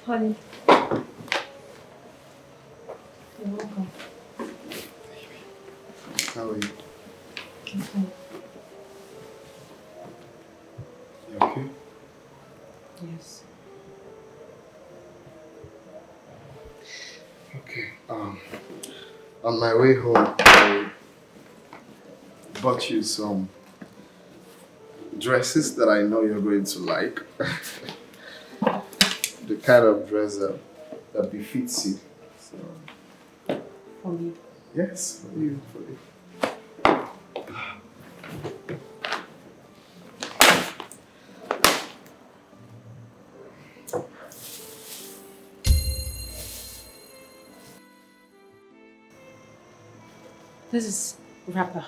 Honey. You're welcome. How are you? I'm fine. You okay? Yes. Okay. On my way home, I bought you some dresses that I know you're going to like. The kind of dress that befits you. So, For me? yes, for you. For you. This is wrapper.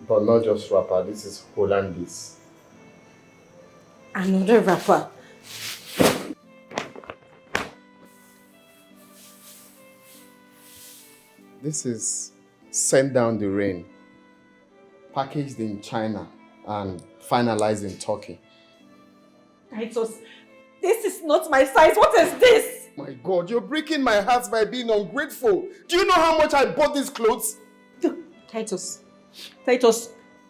But not just wrapper, this is Hollandese. Another wrapper. This is Send Down the Rain, packaged in China and finalized in Turkey. Titus, this is not my size. What is this? My God, you're breaking my heart by being ungrateful. Do you know how much I bought these clothes? Titus,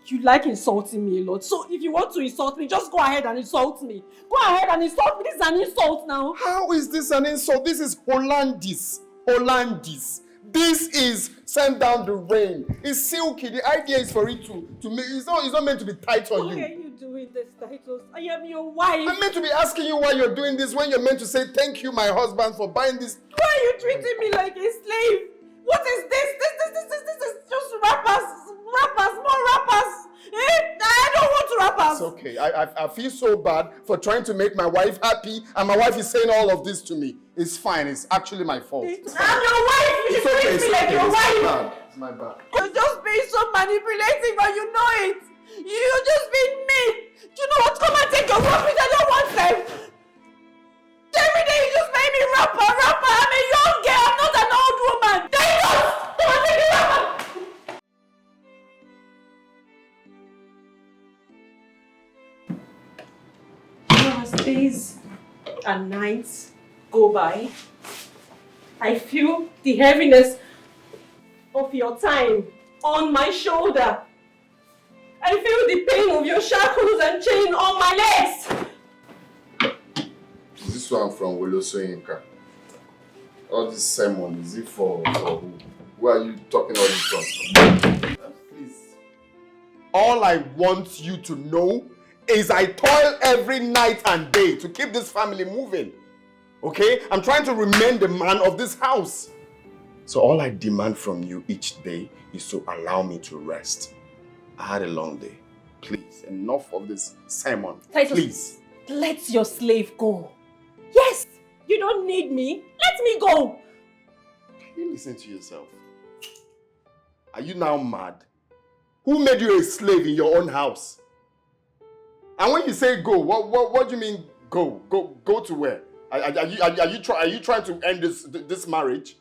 you like insulting me a lot. So if you want to insult me, just go ahead and insult me. Go ahead and insult me. This is an insult now. How is this an insult? This is Hollandese. Hollandese. This is Send Down the Rain. It's silky. The idea is for it to make it's not meant to be tight on you. Why are you doing this, Titus? I am your wife. I'm meant to be asking you why you're doing this when you're meant to say thank you, my husband, for buying this. Why are you treating me like a slave? What is this? This is just rappers, more rappers. I don't want rappers. It's okay. I feel so bad for trying to make my wife happy, and my wife is saying all of this to me. It's fine. It's actually my fault. I'm your wife. You should treat me like your wife. It's my bad. You're just being so manipulating, but you know it. You're just being mean. Do you know what? Come and take your rubbish. I don't want them. Every day you just make me rapper. I'm a young girl. I'm not an old woman. Come and take the rapper. As days and nights go by, I feel the heaviness of your time on my shoulder. I feel the pain of your shackles and chain on my legs. Is this one from Wazico? All this sermon, is it for who? Who are you talking all this from? Please. All I want you to know is I toil every night and day to keep this family moving. Okay? I'm trying to remain the man of this house. So all I demand from you each day is to allow me to rest. I had a long day. Please, enough of this sermon. Titus, please. Let your slave go. Yes, you don't need me. Let me go. Can you listen to yourself? Are you now mad? Who made you a slave in your own house? And when you say go, what do you mean go? Go to where? Are you trying to end this marriage?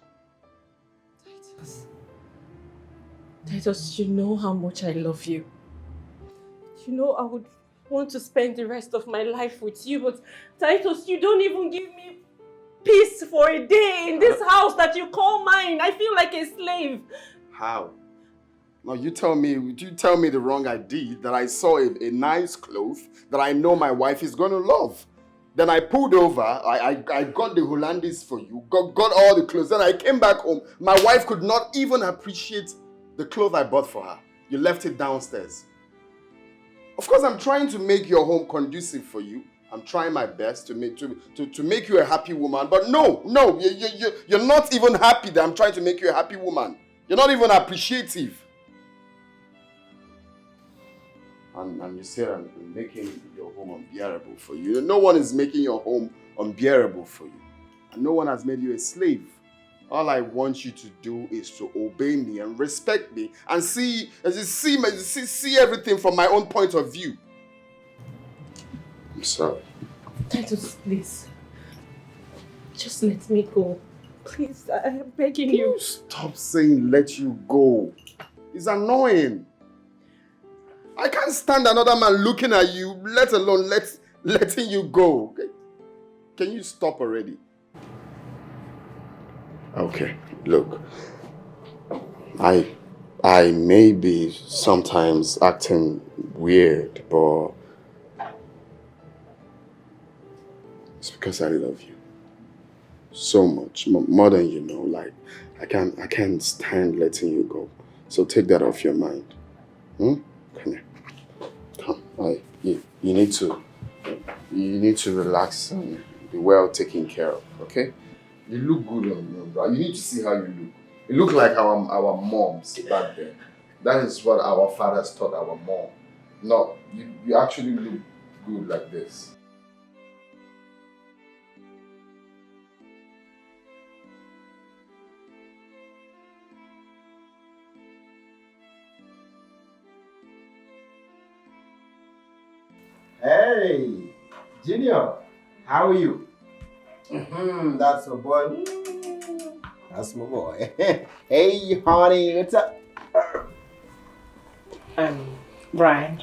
Titus, you know how much I love you. You know I would want to spend the rest of my life with you, but Titus, you don't even give me peace for a day in this house that you call mine. I feel like a slave. How? No, you tell me the wrong I did, that I saw a nice cloth that I know my wife is going to love. Then I pulled over, I got the Hollandese for you, got all the clothes. Then I came back home. My wife could not even appreciate the clothes I bought for her. You left it downstairs. Of course, I'm trying to make your home conducive for you. I'm trying my best to make you a happy woman. But no, you're not even happy that I'm trying to make you a happy woman. You're not even appreciative. And you say I'm making your home unbearable for you. No one is making your home unbearable for you. And no one has made you a slave. All I want you to do is to obey me and respect me and see everything from my own point of view. I'm sorry. Titus, please. Just let me go. Please, I'm begging you. Stop saying let you go. It's annoying. I can't stand another man looking at you, let alone letting you go. Okay? Can you stop already? Okay, look. I may be sometimes acting weird, but it's because I love you so much, more than you know. Like I can't stand letting you go. So take that off your mind. Hmm? Come here. Come. You need to relax and be well taken care of. Okay? You look good on your bro. You need to see how you look. You look like our moms back then. That is what our fathers taught our mom. No, you actually look good like this. Hey, Junior, how are you? That's my boy. That's my boy. Hey, honey, what's up? Brian,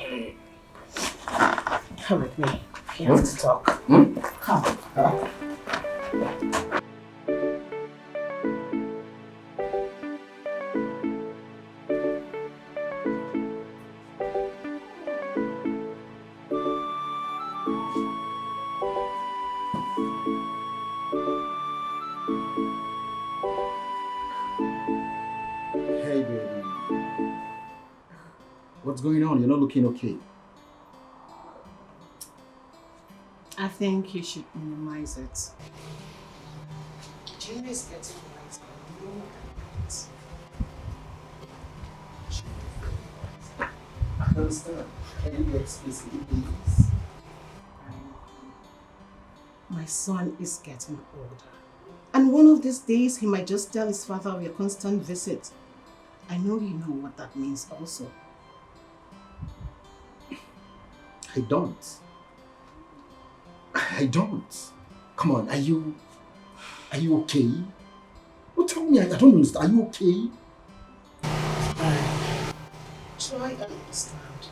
come with me. We have to talk. Come. Hey, baby. What's going on? You're not looking okay. I think you should minimize it. Junior is getting right. You know that. I understand. Can you get specific, please? My son is getting older. And one of these days, he might just tell his father of your constant visit. I know you know what that means also. I don't. I don't. Come on, are you okay? Well, tell me, I don't understand. Are you okay? Try and understand.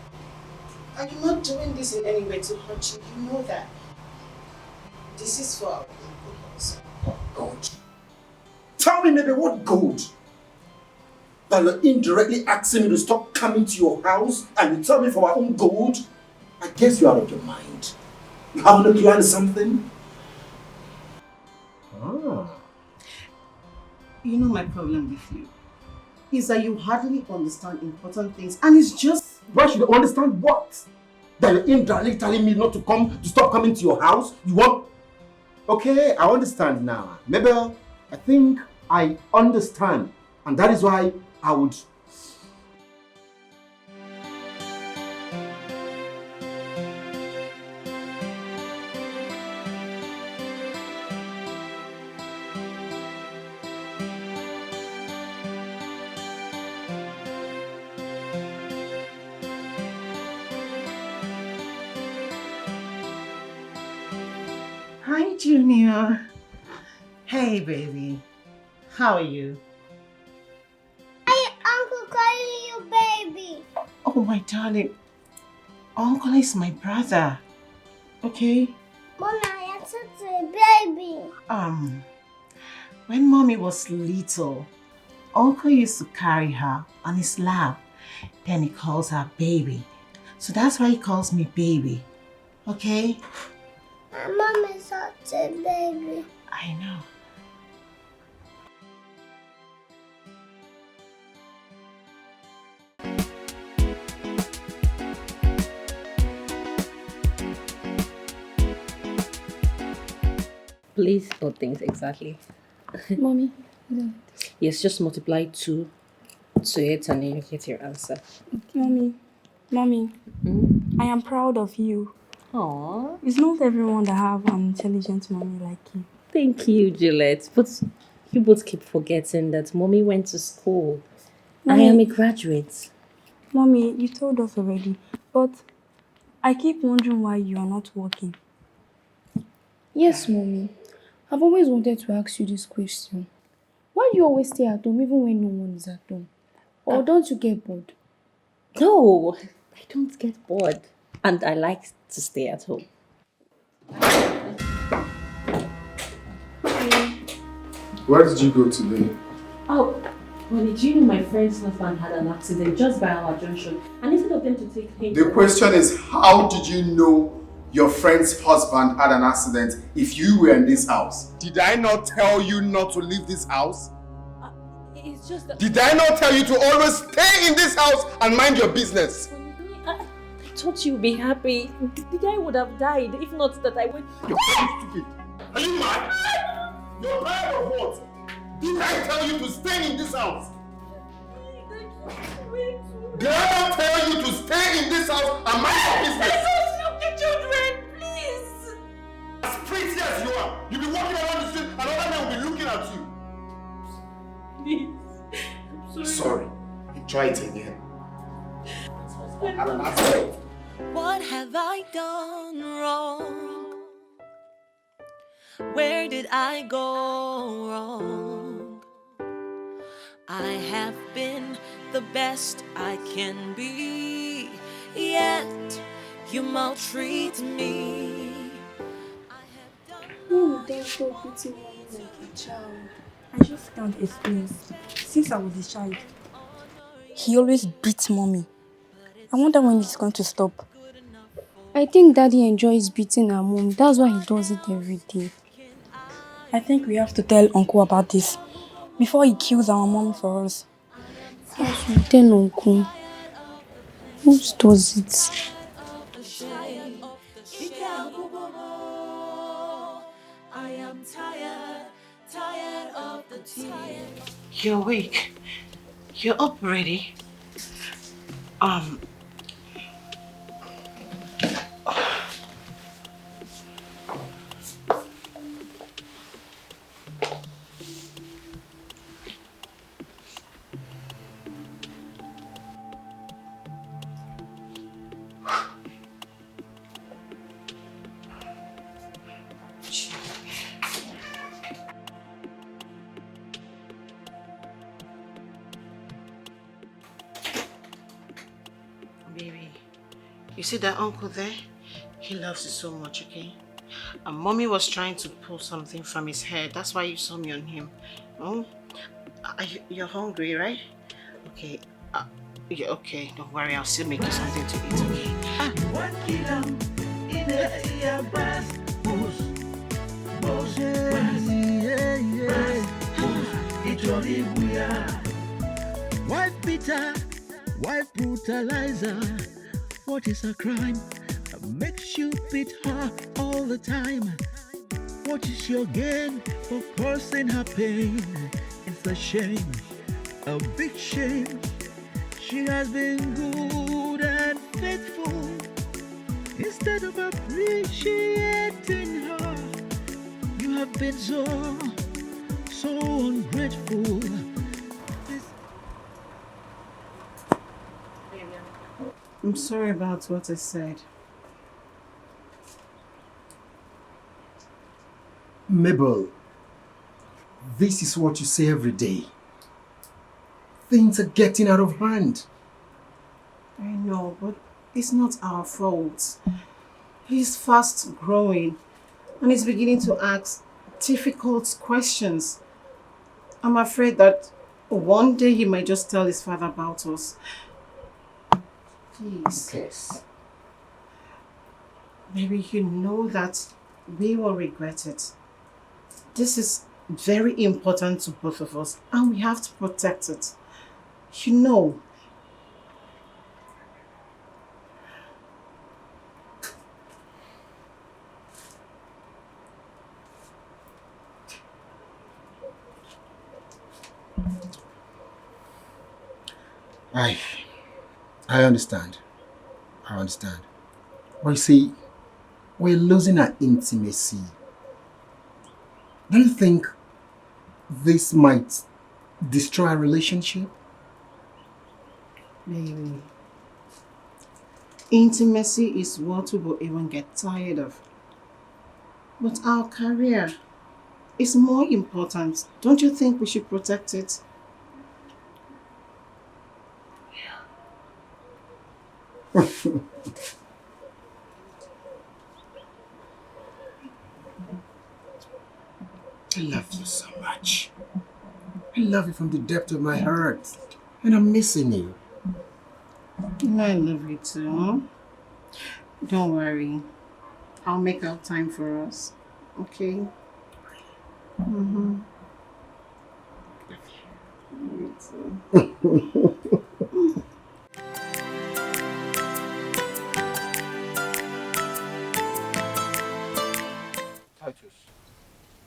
I'm not doing this in any way to hurt you. You know that. This is for our good also. Oh, God. Tell me, maybe what good? That you're indirectly asking me to stop coming to your house and you tell me for my own good? I guess you're out of your mind. You haven't planned something? Ah. You know my problem with you is that you hardly understand important things, and it's just... Why should I understand what? That you're indirectly telling me not to come, to stop coming to your house? You want... Okay, I understand now. Maybe I think I understand. And that is why I would... Hi, Junior. Hey, baby. How are you? Hi, Uncle calling you baby. Oh, my darling. Uncle is my brother. Okay? Mommy, I accepted a baby. When Mommy was little, Uncle used to carry her on his lap. Then he calls her baby. So that's why he calls me baby. Okay? My mom is such a baby. I know. Please, what things exactly? Mommy, Yes, just multiply 2 to it and then you get your answer. Mommy, I am proud of you. Aww. It's not everyone that have an intelligent mommy like you. Thank you, Juliet. But you both keep forgetting that mommy went to school. Mommy, I am a graduate. Mommy, you told us already, but I keep wondering why you are not working. Yes, Mommy. I've always wanted to ask you this question. Why do you always stay at home even when no one is at home? Or don't you get bored? No, I don't get bored. And I like to stay at home. Where did you go today? Oh, well, did you know my friend's husband had an accident just by our junction? And instead of them to take him... The question is, how did you know your friend's husband had an accident if you were in this house? Did I not tell you not to leave this house? It's just that... Did I not tell you to always stay in this house and mind your business? I thought you'd be happy. The guy would have died if not that I went... You're very stupid. Are you mad? You're mad or what? Did I tell you to stay in this house? Did I not tell you to stay in this house and mind your business? Look at children, please! As pretty as you are, you'll be walking around the street and other men will be looking at you. Please. I'm Sorry. Try it again. I had an accident. What have I done wrong? Where did I go wrong? I have been the best I can be, yet you maltreat me. No, don't stop beating me like a child. I just can't explain. Since I was a child, he always beats mommy. I wonder when he's going to stop. I think Daddy enjoys beating our mom. That's why he does it every day. I think we have to tell Uncle about this before he kills our mom for us. Yes, we tell Uncle. Who does it? I am tired of the tears. You're awake. You're up already. Baby, you see that uncle there? He loves you so much, okay? And mommy was trying to pull something from his head. That's why you saw me on him. Oh, you're hungry, right? Okay. Yeah, okay. Don't worry. I'll still make you something to eat, okay? Wife beater, wife brutalizer. What is a crime that makes you beat her all the time? What is your gain for causing her pain? It's a shame, a big shame. She has been good and faithful. Instead of appreciating her, you have been so ungrateful. I'm sorry about what I said. Mabel, this is what you say every day. Things are getting out of hand. I know, but it's not our fault. He's fast growing and he's beginning to ask difficult questions. I'm afraid that one day he might just tell his father about us. Please. Yes. Maybe you know that we will regret it. This is very important to both of us and we have to protect it. You know. I understand. I understand. But you see, we're losing our intimacy. Do you think this might destroy our relationship? Maybe. Intimacy is what we will even get tired of. But our career is more important. Don't you think we should protect it? I love you so much. I love you from the depth of my heart. And I'm missing you. I love you too. Don't worry. I'll make out time for us. Okay? Mm-hmm. Me too. Titus,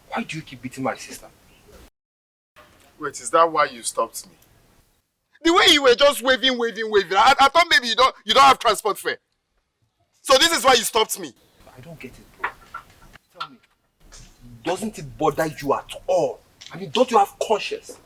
why do you keep beating my sister? Wait, is that why you stopped me? The way you were just waving. I thought maybe you don't have transport fare. So this is why you stopped me. I don't get it, bro. Tell me, doesn't it bother you at all? I mean, don't you have conscience?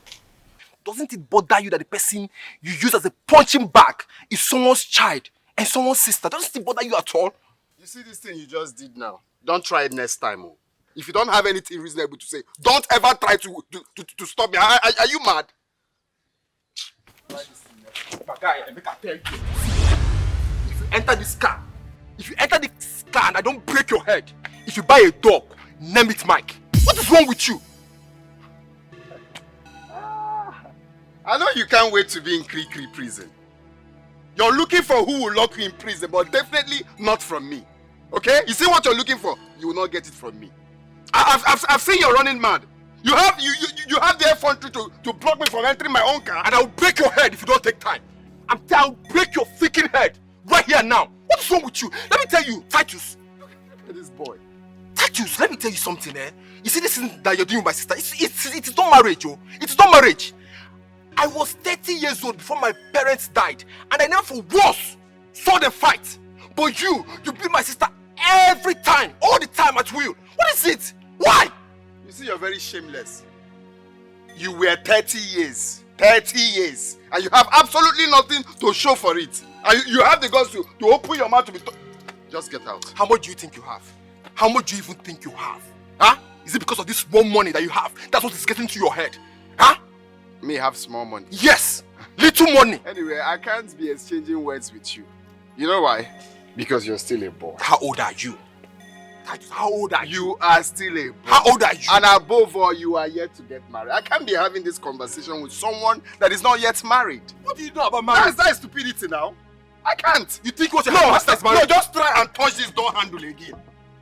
Doesn't it bother you that the person you use as a punching bag is someone's child and someone's sister? Doesn't it bother you at all? You see this thing you just did now? Don't try it next time. Oh. If you don't have anything reasonable to say, don't ever try to stop me. Are you mad? My guy, make a tell you. If you enter this car and I don't break your head, if you buy a dog, name it Mike. What is wrong with you? I know you can't wait to be in Kri prison. You're looking for who will lock you in prison, but definitely not from me. Okay? You see what you're looking for? You will not get it from me. I've seen you're running mad. You have the effrontery to block me from entering my own car. And I'll break your head if you don't take time. I'll break your freaking head right here now. What's wrong with you? Let me tell you, Titus. Look at this boy. Titus, let me tell you something, eh? You see this thing that you're doing with my sister? It's not marriage, oh. It's not marriage. I was 30 years old before my parents died, and I never for once saw them fight. But you beat my sister every time, all the time at will. What is it? Why? You see, you're very shameless. You were 30 years, and you have absolutely nothing to show for it. And you have the guts to open your mouth to be. Just get out. How much do you think you have? How much do you even think you have? Huh? Is it because of this small money that you have? That's what is getting to your head. Huh? Me have small money. Yes! Little money! Anyway, I can't be exchanging words with you. You know why? Because you're still a boy. How old are you? Titus, how old are you? You are still a boy. How old are you? And above all, you are yet to get married. I can't be having this conversation with someone that is not yet married. What do you know about marriage? That is stupidity now. I can't. You think what you're having is married? No, just try and touch this door handle again.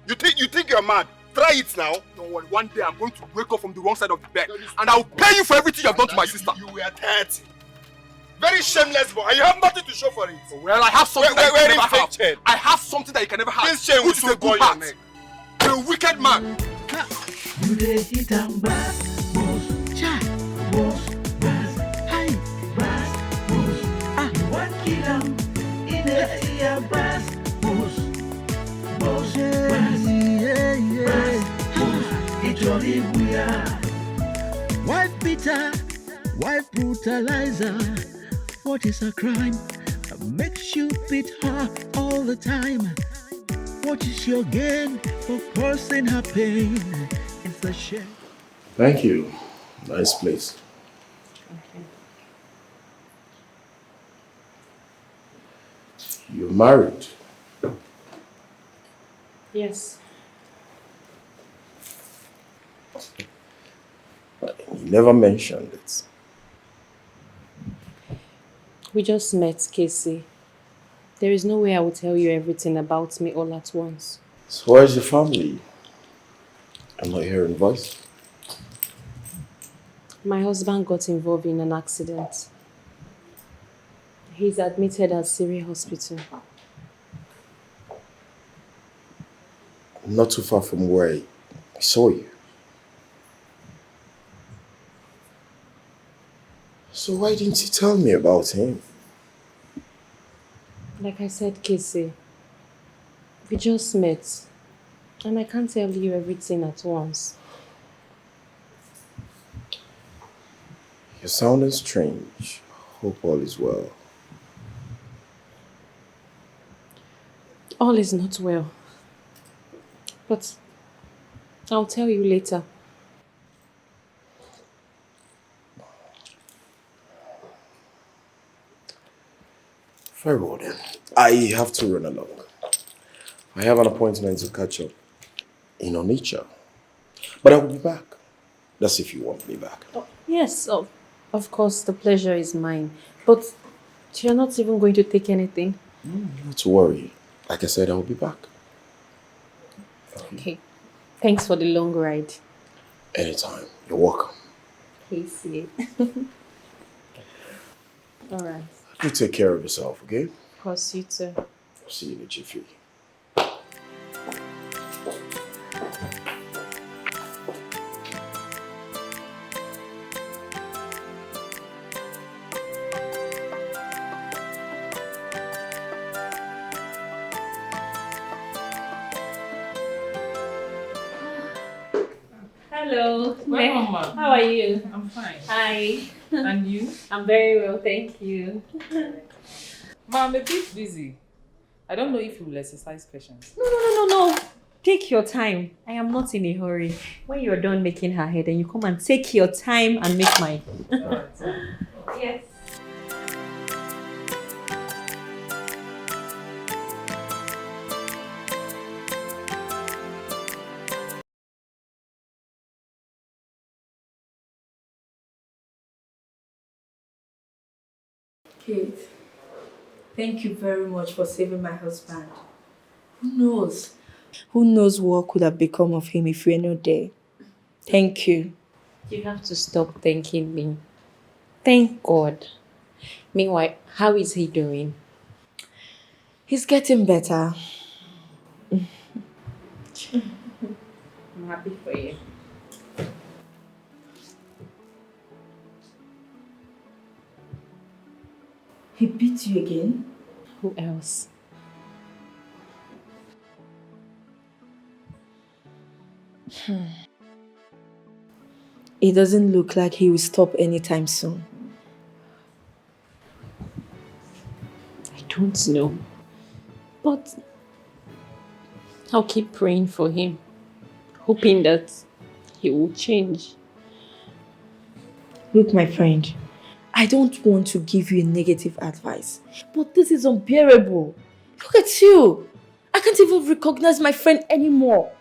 You think you're mad? Try it now. Don't worry, one day I'm going to wake up from the wrong side of the bed and I'll pay you for everything you have done to my sister. You were 30. Very shameless boy, and you have nothing to show for it. Well, I have something that you can never have. Chain? I have something that you can never have. This chain will a good heart. You're a wicked man. You dey hit and bass, boss, cha, boss, bass, hi, bass, boss. Ah, you want kill 'em in the ear, bass, boss, boss, bass, boss. It's your libuya. Wife beater, wife brutalizer. What is a crime that makes you beat her all the time? What is your gain for causing her pain? It's a shame. Thank you. Nice place. Okay. You're married. Yes. You never mentioned it. We just met, Casey. There is no way I will tell you everything about me all at once. So where's your family? I'm not hearing voice. My husband got involved in an accident. He's admitted at Siri Hospital. Not too far from where I saw you. So why didn't you tell me about him? Like I said, Casey, we just met. And I can't tell you everything at once. You're sounding strange. Hope all is well. All is not well. But I'll tell you later. Very well then. I have to run along. I have an appointment to catch up in Onitsha. But I will be back. That's if you want me back. Oh, yes, of course, the pleasure is mine. But you're not even going to take anything. Not to worry. Like I said, I'll be back. Okay. Thanks for the long ride. Anytime. You're welcome. Okay, see it. All right. You take care of yourself, okay? Of course, you too. See you in a jiffy. Hello. Welcome, Mama. How are you? I'm fine. Hi. And you? I'm very well, thank you. Ma, I'm a bit busy. I don't know if you will exercise patience. No. Take your time. I am not in a hurry. When you're done making her hair, then you come and take your time and make mine. Yes. Kate, thank you very much for saving my husband. Who knows? Who knows what could have become of him if you were not there? Thank you. You have to stop thanking me. Thank God. Meanwhile, how is he doing? He's getting better. I'm happy for you. He beat you again? Who else? It doesn't look like he will stop anytime soon. I don't know. But I'll keep praying for him, hoping that he will change. Look, my friend, I don't want to give you negative advice, but this is unbearable. Look at you. I can't even recognize my friend anymore.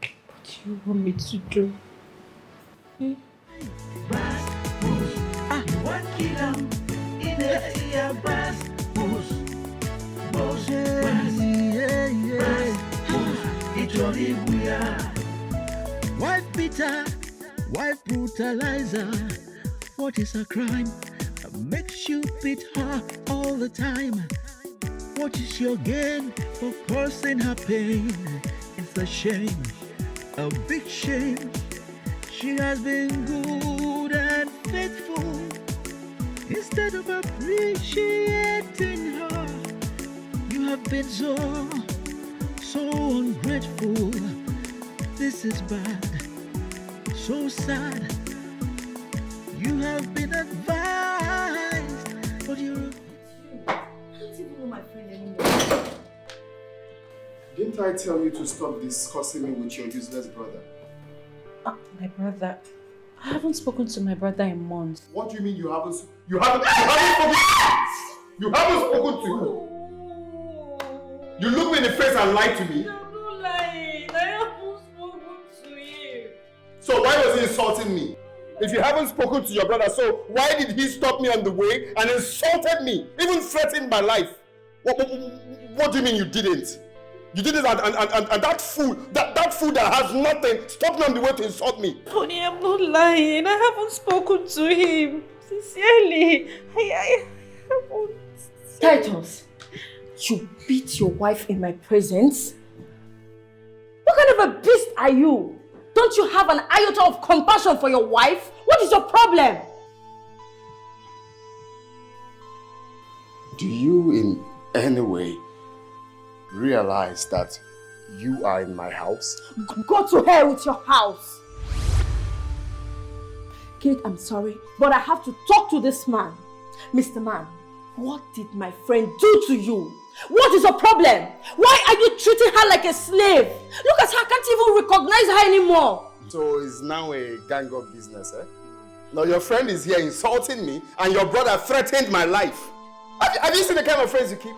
What do you want me to do? Wife beater, wife brutalizer. What is a crime that makes you beat her all the time? What is your gain for causing her pain? It's a shame, a big shame. She has been good and faithful. Instead of appreciating her, you have been so ungrateful. This is bad, so sad. You have been advised, but you're... I don't even know my friend anymore. Didn't I tell you to stop discussing me with your useless brother? My brother. I haven't spoken to my brother in months. What do you mean you haven't spoken? You haven't spoken to who? You look me in the face and lie to me? I'm not lying. I haven't spoken to him. So why was he insulting me? If you haven't spoken to your brother, so why did he stop me on the way and insulted me? Even threatened my life? What do you mean you didn't? You did it and that fool that has nothing stopped me on the way to insult me. Honey, I'm not lying. I haven't spoken to him. Sincerely. I haven't. Titus, you beat your wife in my presence? What kind of a beast are you? Don't you have an iota of compassion for your wife? What is your problem? Do you in any way realize that you are in my house? Go to hell with your house. Kate, I'm sorry, but I have to talk to this man. Mr. Man, what did my friend do to you? What is your problem? Why are you treating her like a slave? Look at her, I can't even recognize her anymore. So it's now a gang-up business, eh? Now your friend is here insulting me and your brother threatened my life. Have you seen the kind of friends you keep?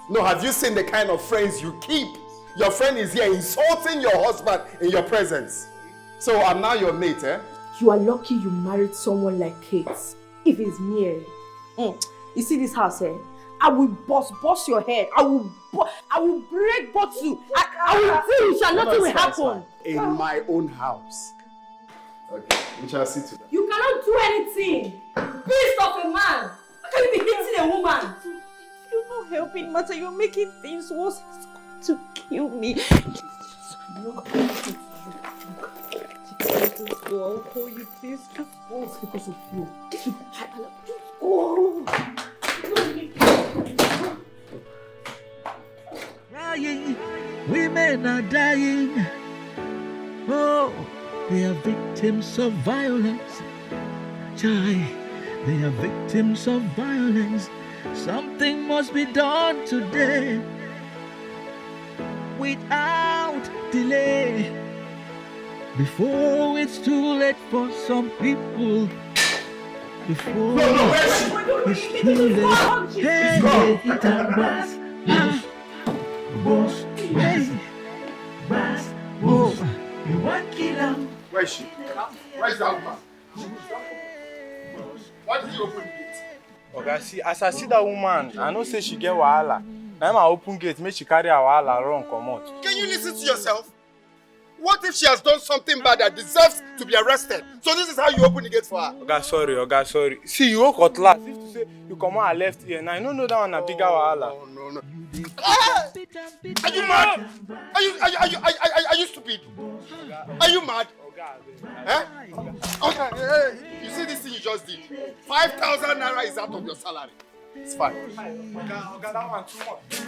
No, have you seen the kind of friends you keep? your friend is here insulting your husband in your presence. So I'm now your mate, eh? You are lucky you married someone like Kate. If it's me, you see this house, I will bust your head. I will break both you. I will do it, and nothing will happen. In my own house. Okay, we shall see to that. You cannot do anything. Beast of a man. How can you be hitting a woman? You're not helping, Mata. You're making things worse. It's going to kill me. Just go. I'll call you, please. Just go. It's because of you. Just go. Dying, women are dying. Oh, they are victims of violence. Chai, they are victims of violence. Something must be done today without delay, before it's too late for some people. Before it's too late. Hey, it was boss, hey, boss, you want kill him? Where is she? Where is that woman? Why did you open the gate? Okay, see, as I see that woman, I know say she get wahala. Now I open gate, make she carry her wahala run come out. Can you listen to yourself? What if she has done something bad that deserves to be arrested? So this is how you open the gate for her? Oga, sorry. See, you walk cutlass. If to say you come out left here, now I don't know that one a bigger wahala. No. Ah! Are you mad? Are you stupid? Are you mad? Eh? Okay, hey, you see this thing you just did? 5,000 naira is out of your salary. It's fine. Oga, that one too much.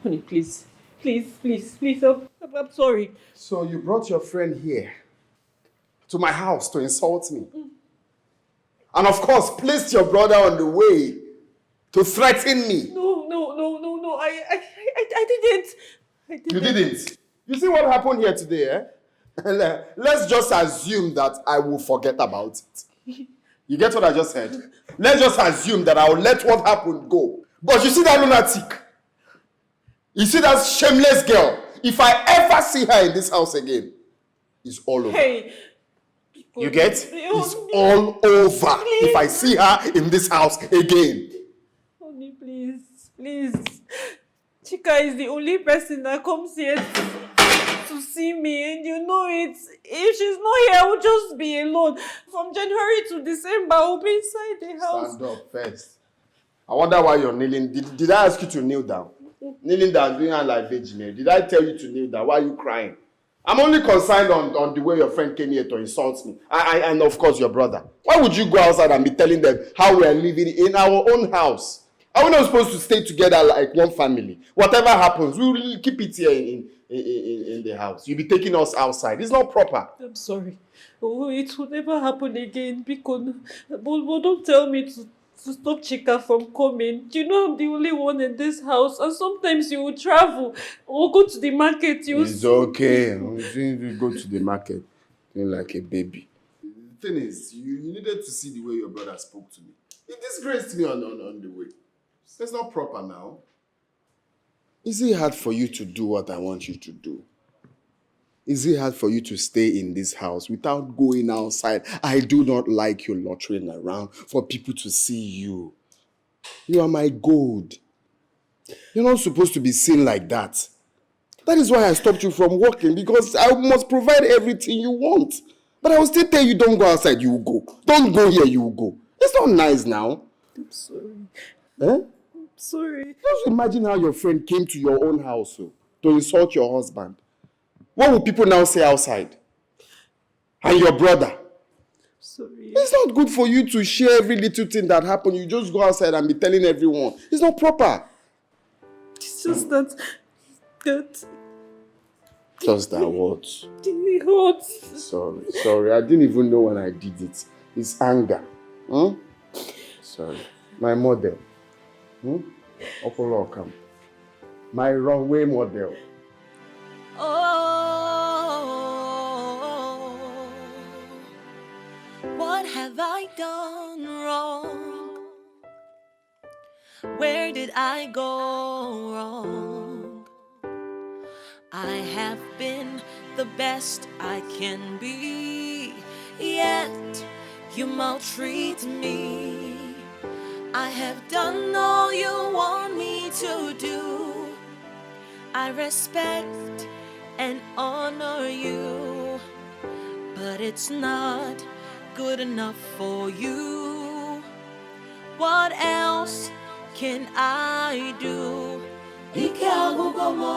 Honey, please, I'm sorry. So you brought your friend here to my house to insult me. And of course, placed your brother on the way to threaten me. No, I didn't. You didn't? You see what happened here today, eh? Let's just assume that I will forget about it. You get what I just said? Let's just assume that I will let what happened go. But you see that lunatic? You see that shameless girl? If I ever see her in this house again, it's all over. Hey. You get? It's all over if I see her in this house again. Honey, please. Chika is the only person that comes here to see me, and you know it. If she's not here, I will just be alone. From January to December, I'll be inside the house. Stand up first. I wonder why you're kneeling. Did I ask you to kneel down? Kneeling down, doing her like Virgin Mary. Did I tell you to kneel down? Why are you crying? I'm only concerned on the way your friend came here to insult me. And of course your brother. Why would you go outside and be telling them how we are living in our own house? Are we not supposed to stay together like one family? Whatever happens, we will keep it here in the house. You'll be taking us outside. It's not proper. I'm sorry. Oh, it will never happen again. Because, but don't tell me to stop Chika from coming. You know I'm the only one in this house, and sometimes you will travel or go to the market. It's okay. You go to the market like a baby. The thing is, you needed to see the way your brother spoke to me. He disgraced me on the way. That's not proper now. Is it hard for you to do what I want you to do? Is it hard for you to stay in this house without going outside? I do not like you loitering around for people to see you. You are my gold. You're not supposed to be seen like that. That is why I stopped you from working, because I must provide everything you want. But I will still tell you, don't go outside, you will go. Don't go here, you will go. It's not nice now. I'm sorry. Eh? I'm sorry. Just imagine how your friend came to your own house to insult your husband. What will people now say outside? And your brother? Sorry. It's not good for you to share every little thing that happened. You just go outside and be telling everyone. It's not proper. It's just that... Just that what? It hurts. Sorry. I didn't even know when I did it. It's anger. Sorry. My model. Opolo come. My runway model. Oh, what have I done wrong? Where did I go wrong? I have been the best I can be, yet you maltreat me. I have done all you want me to do. I respect and honor you, but it's not good enough for you. What else can I do? Ike agugomo.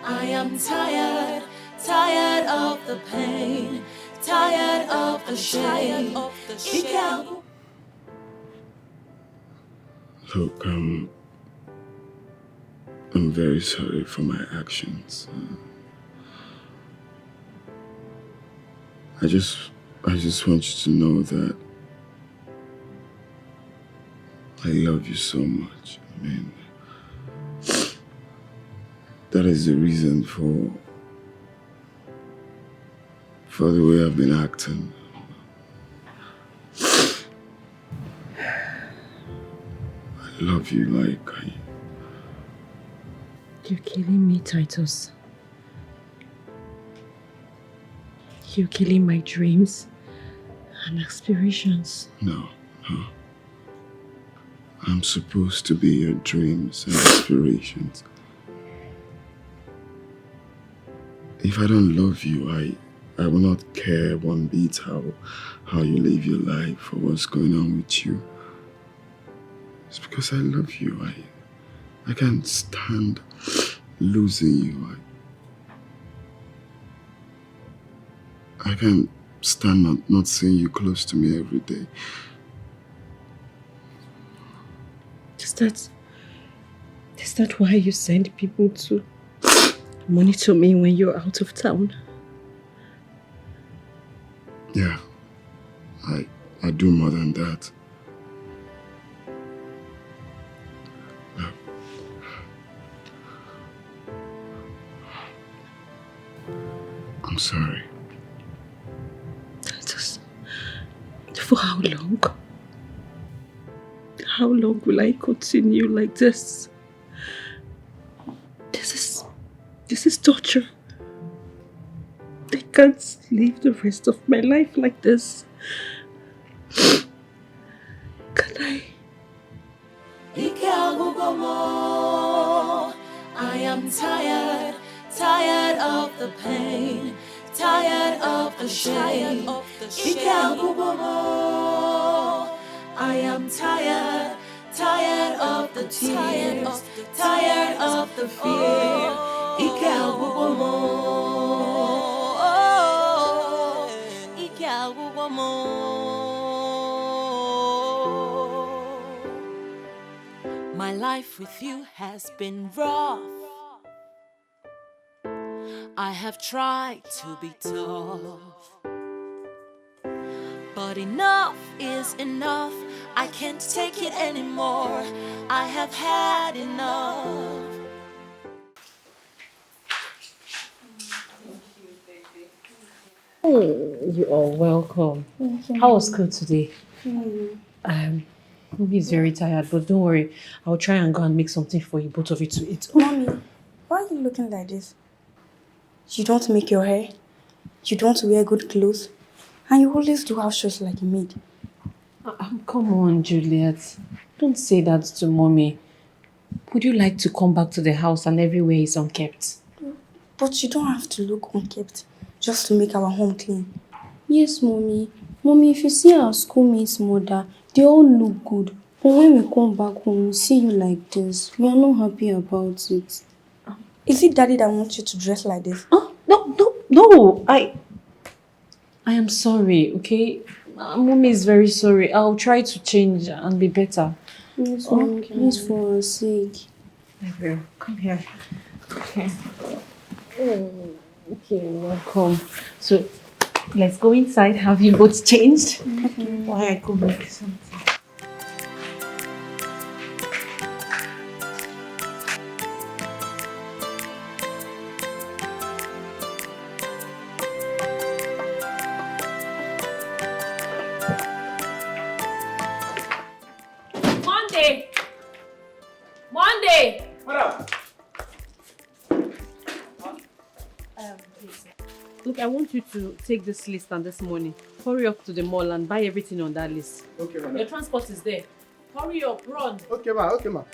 I am tired, tired of the pain, tired of the shame. Look, I'm very sorry for my actions. I just want you to know that I love you so much. I mean, that is the reason for the way I've been acting. I love you like You're killing me, Titus. You're killing my dreams and aspirations. No. I'm supposed to be your dreams and aspirations. If I don't love you, I will not care one bit how you live your life or what's going on with you. It's because I love you. I can't stand losing you. I can't stand not seeing you close to me every day. Is that why you send people to monitor me when you're out of town? Yeah, I do more than that. No. I'm sorry. For how long? How long will I continue like this? This is torture. I can't live the rest of my life like this. Can I? I am tired, tired of the pain, tired of the shame. I am tired, tired of the tears, tired of the fear. My life with you has been rough. I have tried to be tough, but enough is enough. I can't take it anymore. I have had enough. You are welcome. How was school today? Mommy is very tired, but don't worry. I'll try and go and make something for you, both of you to eat. Mommy, why are you looking like this? You don't make your hair, you don't wear good clothes, and you always do house chores like a maid. Come on, Juliet. Don't say that to Mommy. Would you like to come back to the house and everywhere is unkept? But you don't have to look unkept just to make our home clean. Yes, Mommy. Mommy, if you see our schoolmates' mother, they all look good. But when we come back home, we see you like this. We are not happy about it. Is it Daddy that wants you to dress like this? No. I am sorry, okay? Mommy is very sorry. I'll try to change and be better. Yes, Mommy, please, for our sake. I will. Come here. Okay. Okay, welcome. So, let's go inside. Have you both changed? While I go make something. Look, I want you to take this list and this money. Hurry up to the mall and buy everything on that list. Okay, madam. Your transport is there. Hurry up, run. Okay, ma. Okay, ma.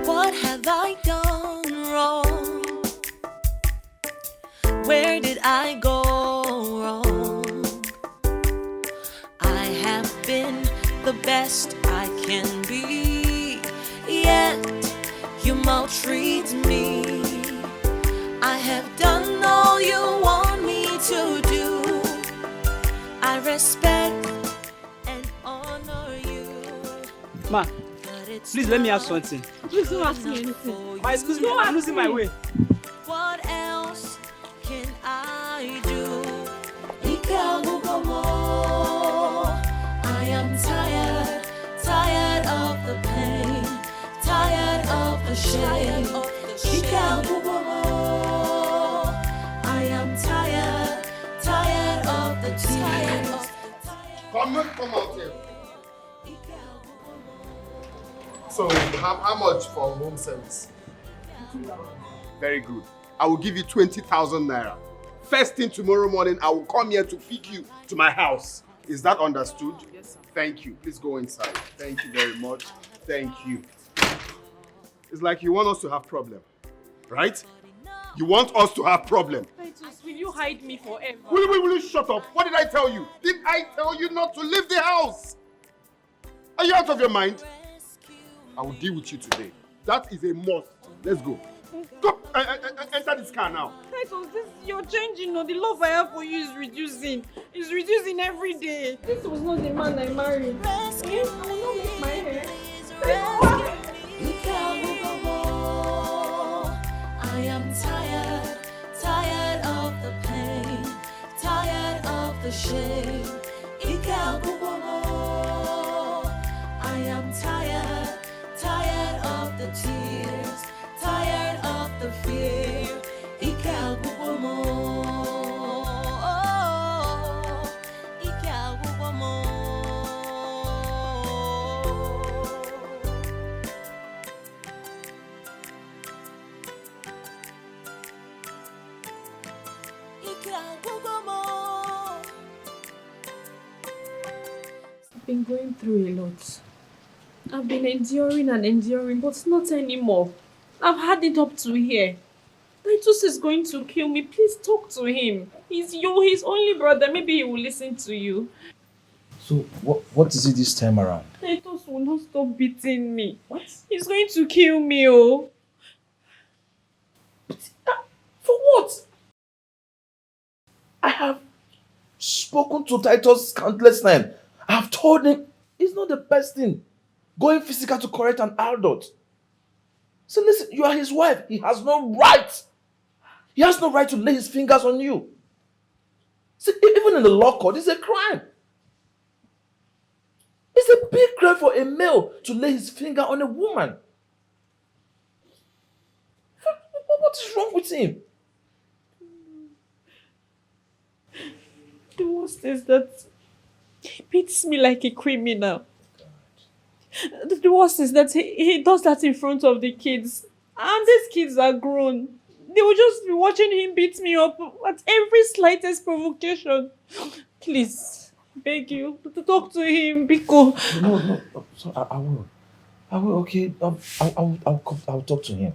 What have I done wrong? Where did I go wrong? I have been the best I can be, yet you maltreat me. I have done all you want me to do. I respect and honor you. Ma, please let me ask something. Please don't ask me anything. Ma, excuse me, I'm losing my way. What else can I do? I am tired of the pain, tired of the shame. I am tired of the tears. Come out here. So, how much for home service? Very good. I will give you 20,000 naira. First thing tomorrow morning, I will come here to pick you to my house. Is that understood? Yes, sir. Thank you. Please go inside. Thank you very much. Thank you. It's like you want us to have problem, right? You want us to have problem. Titus, will you hide me forever? Will you shut up? What did I tell you? Didn't I tell you not to leave the house? Are you out of your mind? I will deal with you today. That is a must. Let's go. Come, enter this car now. Titus, you're changing. No, the love I have for you is reducing. It's reducing every day. This was not the man I married. I will not make my hair. I am tired of the pain, tired of the shame. I am tired of the tears, tired of the fear. I've been going through a lot. I've been enduring, but not anymore. I've had it up to here. Titus is going to kill me. Please talk to him. He's his only brother. Maybe he will listen to you. So, what is it this time around? Titus will not stop beating me. What? He's going to kill me, oh. For what? I have spoken to Titus countless times. I have told him it's not the best thing going physical to correct an adult. So listen, you are his wife. He has no right. He has no right to lay his fingers on you. See, even in the law court, it's a crime. It's a big crime for a male to lay his finger on a woman. What is wrong with him? The worst is that he beats me like a criminal. The worst is that he does that in front of the kids. And these kids are grown. They will just be watching him beat me up at every slightest provocation. Please, beg you, to talk to him, Biko. No. So I will. Okay. I'll talk to him.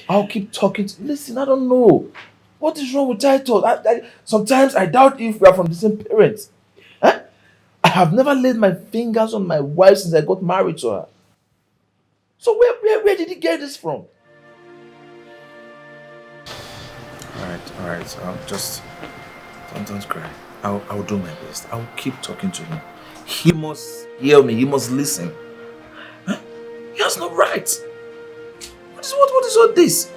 I'll keep talking. Listen, I don't know. What is wrong with Titus? Sometimes I doubt if we are from the same parents. Huh? I have never laid my fingers on my wife since I got married to her. So where did he get this from? All right. Don't cry. I'll do my best. I'll keep talking to him. He must hear me. He must listen. Huh? He has no right. What is all this?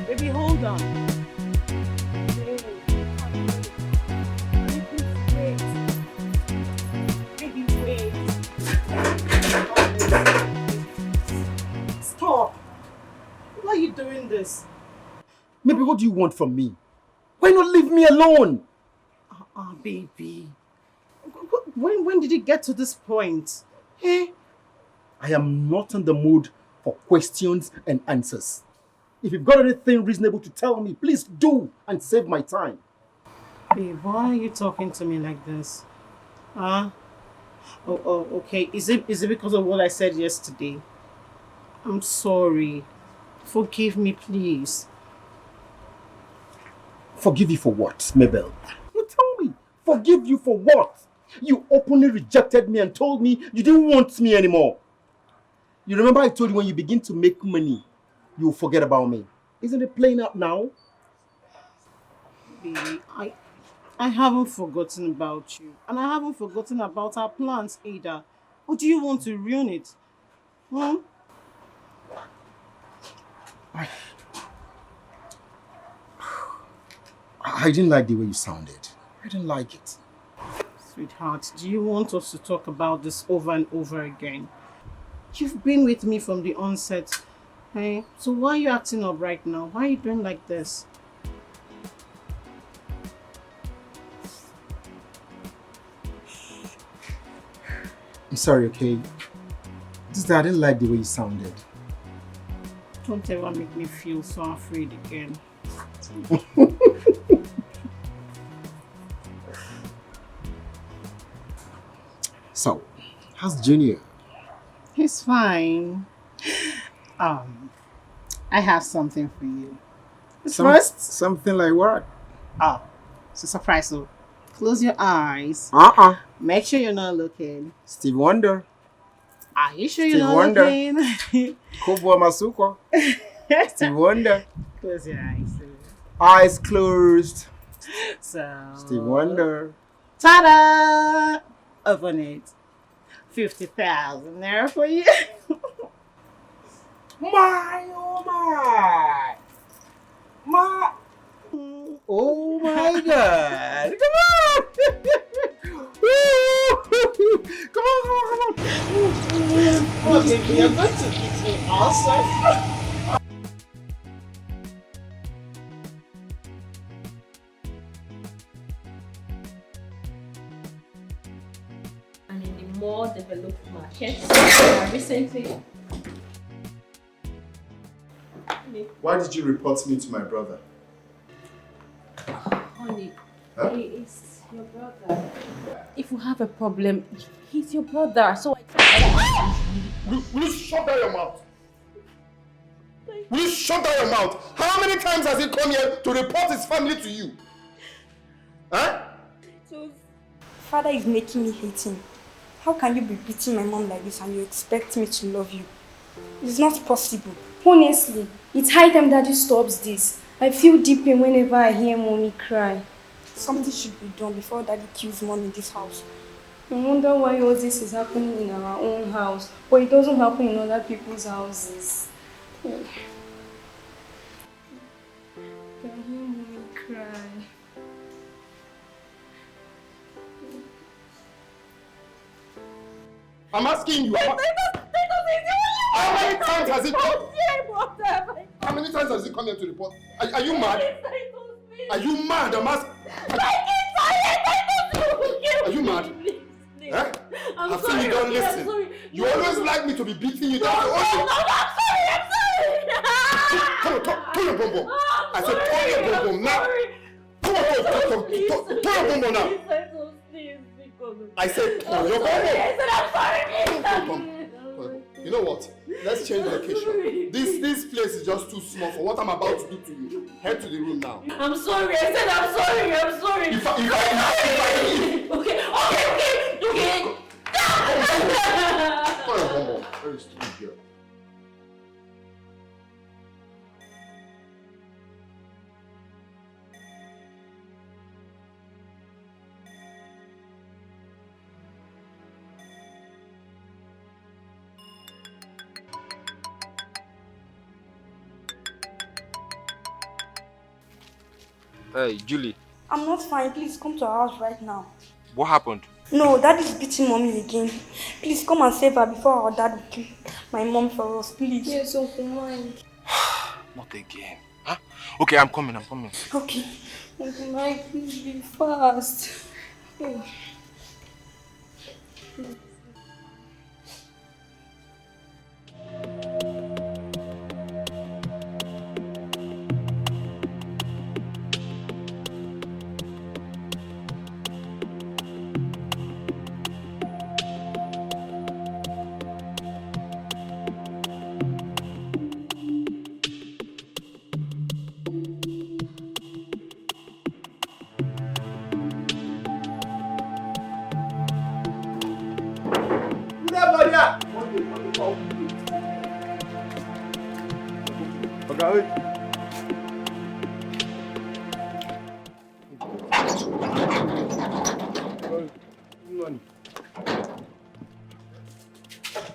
Baby, hold on. Baby, wait. Stop. Why are you doing this? what do you want from me? Why not leave me alone? Baby. When did it get to this point? Eh? I am not in the mood for questions and answers. If you've got anything reasonable to tell me, please do and save my time. Babe, why are you talking to me like this? Huh? Oh, okay. Is it because of what I said yesterday? I'm sorry. Forgive me, please. Forgive you for what, Mabel? You tell me. Forgive you for what? You openly rejected me and told me you didn't want me anymore. You remember I told you when you begin to make money, you'll forget about me. Isn't it playing out now? Baby, I haven't forgotten about you. And I haven't forgotten about our plans either. Or do you want to ruin it? Hmm? I didn't like the way you sounded. I didn't like it. Sweetheart, do you want us to talk about this over and over again? You've been with me from the onset. Eh? So why are you acting up right now? Why are you doing like this? I'm sorry, okay? Just that I didn't like the way you sounded. Don't ever make me feel so afraid again. So, how's Junior? He's fine. I have something for you. First, something like what? it's a surprise. So close your eyes. Make sure you're not looking. Steve Wonder. Are you sure Steve you're not Wonder. looking? Kobo Masuko. Steve Wonder. Close your eyes. Eyes closed. So. Steve Wonder. Ta-da! Open it. 50,000 there for you. Oh my God! Come on! Come on! Oh, baby, you're going to beat me also. And in the more developed markets, recently. Why did you report me to my brother? Honey, Huh? he is your brother. If you have a problem, he's your brother. So I Will you shut down your mouth? Will you shut down your mouth? How many times has he come here to report his family to you? Huh? So, father is making me hate him. How can you be beating my mom like this and you expect me to love you? It's not possible. Honestly, it's high time daddy stops this. I feel deep pain whenever I hear mommy cry. Something should be done before daddy kills mom in this house. I wonder why all this is happening in our own house, but it doesn't happen in other people's houses. I can hear mommy cry. I'm asking you. How many times has he come? How many times has he come here to report? Are you mad? Are you mad? I'm asking. Are you mad? Huh? I've seen you don't listen. You always like me to be beating you down. I'm sorry. Turn your bum bum. I said turn your bum bum now. Come on, turn your bum bum now. I said turn your bum bum. You know what? Let's change location. This place is just too small for what I'm about to do to you. Head to the room now. I'm sorry. I said I'm sorry. If I Okay. turn your bum bum. Very stupid girl. Hey, Julie. I'm not fine. Please come to our house right now. What happened? No, dad is beating mommy again. Please come and save her before our dad will kill my mom for us, please. Yes, Uncle Mike. Not again. Huh? Okay, I'm coming. Okay. Uncle Mike, please be fast. Oh.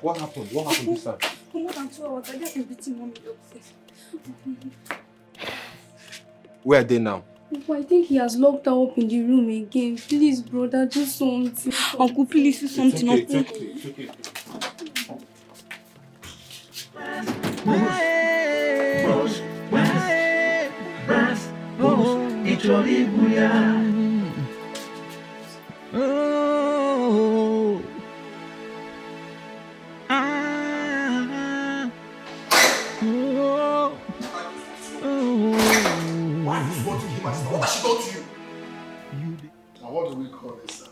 What happened? What happened this time? For more than 2 hours, I just been beating mommy upstairs. Where are they now? Uncle, I think he has locked her up in the room again. Please, brother, do something. Uncle, please do something. It's okay. What do we call this, sir?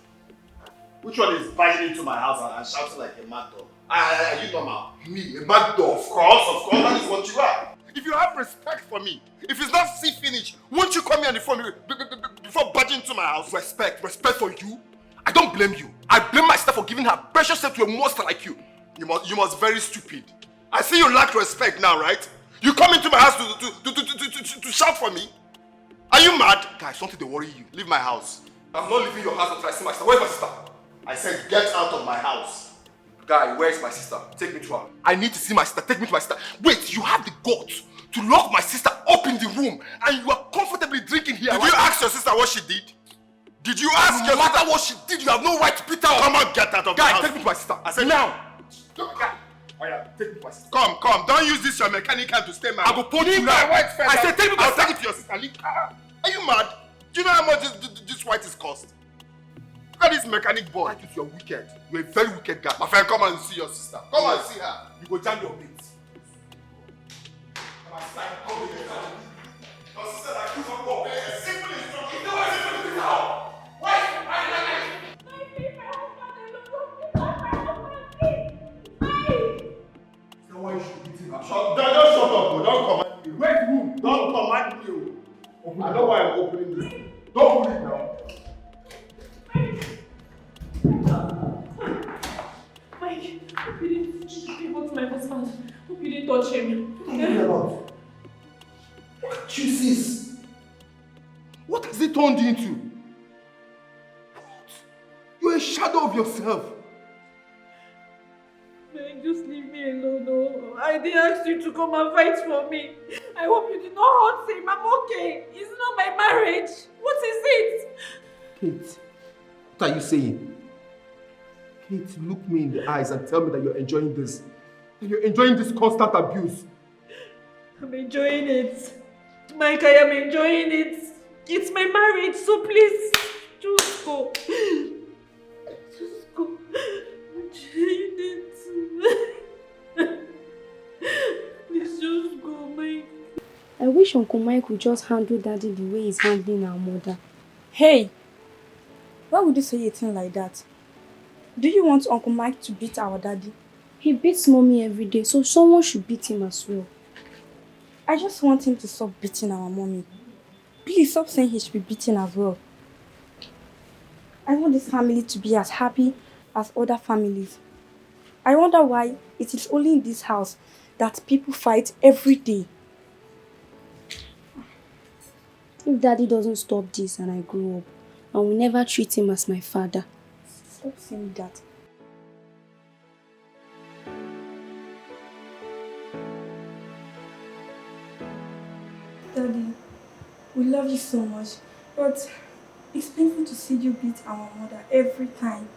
Which one is barging into my house and shouting like a mad dog? Are you normal? Me, a mad dog? Of course, that is what you are. If you have respect for me, if it's not see finish, won't you call me on the phone before barging into my house? Respect for you? I don't blame you. I blame my sister for giving her precious self to a monster like you. You must be very stupid. I see you lack respect now, right? You come into my house to shout for me? Are you mad? Guys, something they worry you. Leave my house. I'm not leaving your house until I see my sister. Where's my sister? I said get out of my house. Guy, where's my sister? Take me to her. I need to see my sister. Take me to my sister. Wait, you have the guts to lock my sister up in the room and you are comfortably drinking here. Did you ask your sister what she did? Did you ask her? No matter what she did, you have no right to beat her up. Come on, get out of my house. Guy, take me to my sister. I said now. Guy. Oh yeah, take me to my sister. Come. Don't use this your mechanical to stay my I go punch you now. I said take me to my sister. I'll take it to your sister. Are you mad? Do you know how much this white is cost? Look at this mechanic boy. You're wicked. You're a very wicked guy. My friend, come and see your sister. Come and see her. You go jam your mates. Your sister like you don't go. Simple instruction. You know what simple is now. Why? So why you should beat him? Don't shut up. Don't command me. Wait, room. Don't command me. I know why I'm opening this. Don't open it now. Mike, hope you didn't go to my husband. Hope you didn't touch him. What are you about? Look at you, sis. What has it turned into? What? You're a shadow of yourself. Mike, just leave me alone. No. I didn't ask you to come and fight for me. I hope you did not hurt him. I'm okay. It's not my marriage. What is it? Kate, what are you saying? Kate, look me in the eyes and tell me that you're enjoying this. That you're enjoying this constant abuse. I'm enjoying it. Mike, I am enjoying it. It's my marriage, so please, just go. Just go. I'm enjoying it. Please just go, Mike. I wish Uncle Mike would just handle Daddy the way he's handling our mother. Hey, why would you say a thing like that? Do you want Uncle Mike to beat our daddy? He beats Mommy every day, so someone should beat him as well. I just want him to stop beating our mommy. Please stop saying he should be beaten as well. I want this family to be as happy as other families. I wonder why it is only in this house that people fight every day. If Daddy doesn't stop this and I grow up, I will never treat him as my father. Stop saying that. Daddy, we love you so much, but it's painful to see you beat our mother every time.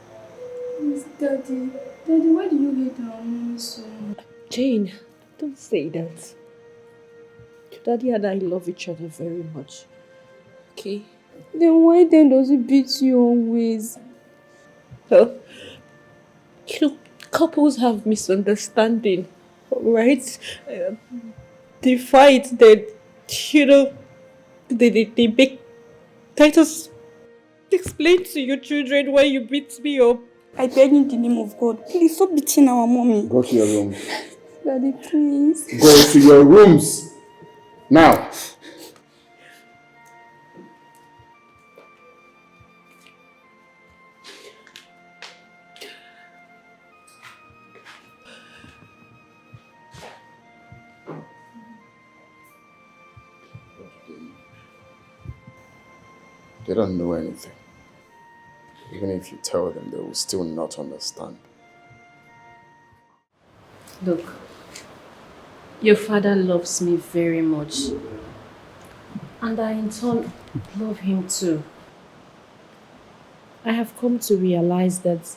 Yes, Daddy, why do you hate our mommy so much? Jane, don't say that. Daddy and I love each other very much. Okay? Then why then does he beat you always? Well, couples have misunderstanding, right? They fight, they make Titus, explain to your children why you beat me up. I beg in the name of God, please stop beating our mommy. Go to your room. Daddy, please. Go to your rooms. Now. They don't know anything. Even if you tell them, they will still not understand. Look, your father loves me very much. And I in turn love him too. I have come to realize that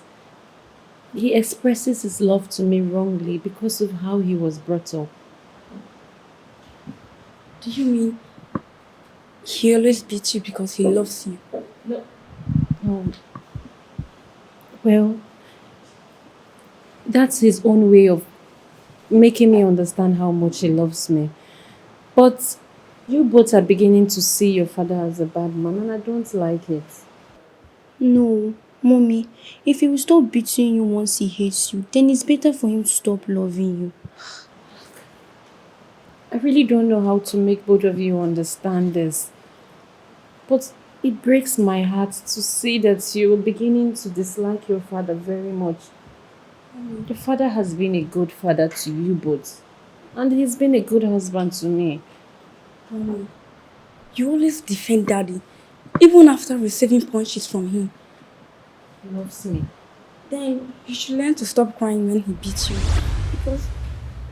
he expresses his love to me wrongly because of how he was brought up. Do you mean he always beats you because he loves you? No. Well, that's his own way of making me understand how much he loves me. But you both are beginning to see your father as a bad man, and I don't like it. No, Mommy, if he will stop beating you once he hates you, then it's better for him to stop loving you. I really don't know how to make both of you understand this. But it breaks my heart to see that you're beginning to dislike your father very much. Your father has been a good father to you both. And he's been a good husband to me. Mommy, you always defend Daddy, even after receiving punches from him. He loves me. Then you should learn to stop crying when he beats you. Because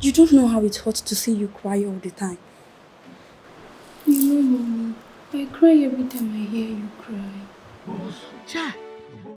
you don't know how it hurts to see you cry all the time. You know, Mommy, I cry every time I hear you cry. Cha!